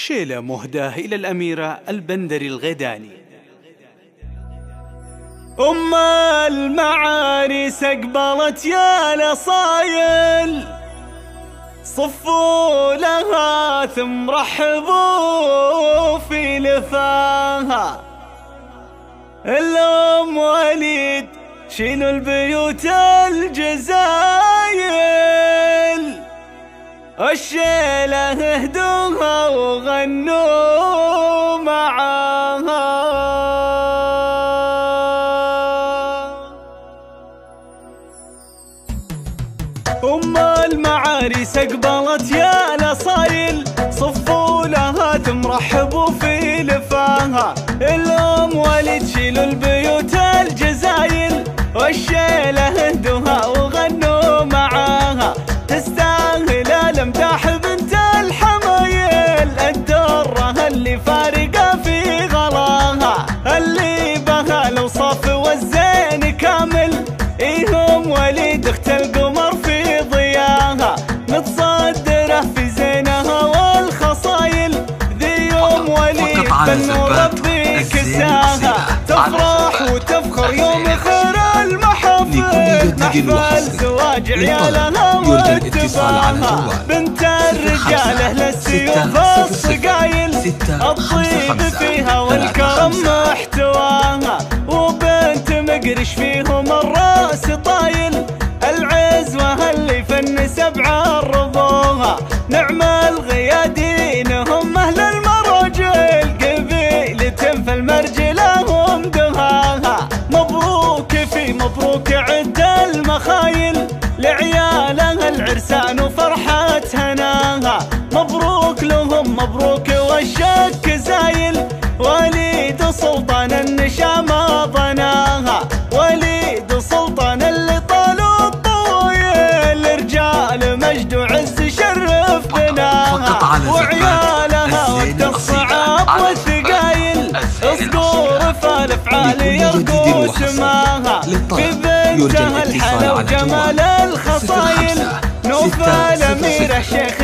شيلة مهداة إلى الأميرة البندري الغيداني. أم المعاريس أقبلت يا الأصايل، صفوا لها ثم رحبوا في لفاها. الأم وليد شيلوا البيوت الجزايل، الشيلة اهدوها وغنوا معاها. أم المعاريس أقبلت يا الأصايل، صفوا لها ثم رحبوا في لفاها. الأم وليد شيلوا البيوت الجزايل، والشيلة اهدوها وغنوا معاها. تستاهل الامداح بنت الحمايل، الدرة اللي فارقة في غلاها، اللي بها الوصف والزين كامل. إيهم وليد اخت القمر في ضياها، متصدرة في زينها والخصايل. ذي يوم وليد بالنور ربي كساها، تفرح وتفخر يوم خير المحفل، محفل زواج عيالها واتباعها. بنت الرجال للسيوف الصقايل، الطيب فيها والكرم محتواها. وبنت مقرش فيهم الراس طايل، العزوة اللي فن سبع ربوها. نعم الغيادين هم أهل المراجل، قبيلة في المرجلة هم دهاها. مبروك في مبروك عد المخايل، لعيالها العرسان وفرحة هناها. مبروك لهم مبروك والشك زايل، وليد سلطان النشامة ضناها. وليد سلطان اللي طالوا الطويل، رجال مجد وعز شرف بناها. وعيالها وقت الصعاب والثقايل، اصقور فالافعال يرقوا سماها. في بنتها الحلا وجمال الخصايل، نوفل أميرة شيخ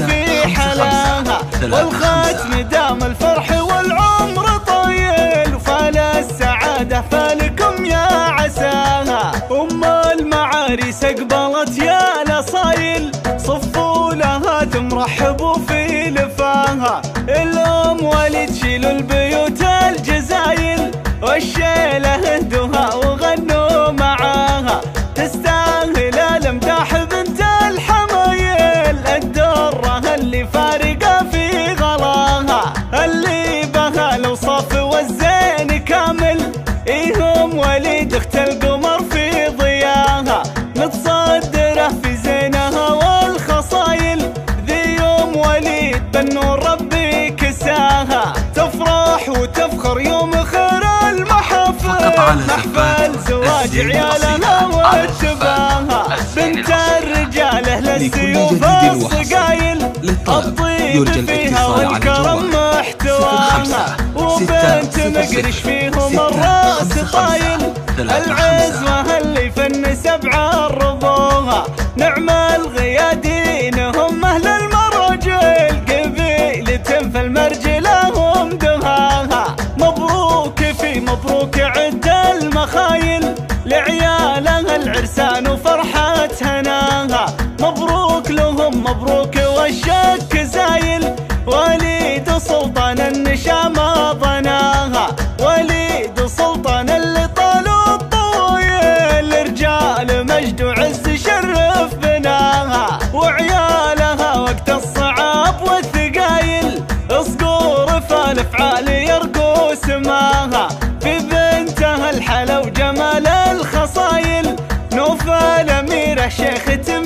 في حلاها. والختم دام الفرح والعمر طويل، وفال السعادة فالكم يا عساها. أم المعاريس أقبلت يا الأصايل، صفوا لها ثم رحبوا في لفاها. الأم وليد شيلوا البيوت الجزايل، والشيلة اهدوها وغنوا معاها. تستاهل الامداح بنت الحمايل، الدرة اللي فارقة في غلاها، اللي بها الوصف والزين كامل. إيهم وليد اخت القمر في ضياها، متصدرة في زينها والخصايل. ذي يوم وليد بالنور ربي كساها، تفرح وتفخر يوم خير المحفل، محفل زواج عيالها واتباها. بنت الرجال للسيوف الصقايل، الطيب فيها والكرم محتواها. وبنت مقرش فيهم الراس طايل، العزوة اللي فن سبع ربوها. نعم الغيادين هم أهل المراجل، قبيلة في المرجلة هم دهاها. مبروك في مبروك عد المخايل، لعيالها العرسان وفرحة هناها. مبروك لهم مبروك والشك زايل، وليد سلطان النشامة ضناها. وليد سلطان اللي طالوا الطويل، رجال مجد وعز شرف بناها. وعيالها وقت الصعاب والثقايل، اصقور فالافعال يرقوا سماها. في بنتها الحلا وجمال الخصايل، نوفل أميرة شيخ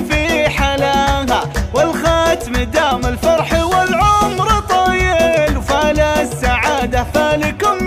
في حلاها. والختم دام الفرح والعمر طويل، وفال السعادة فالكم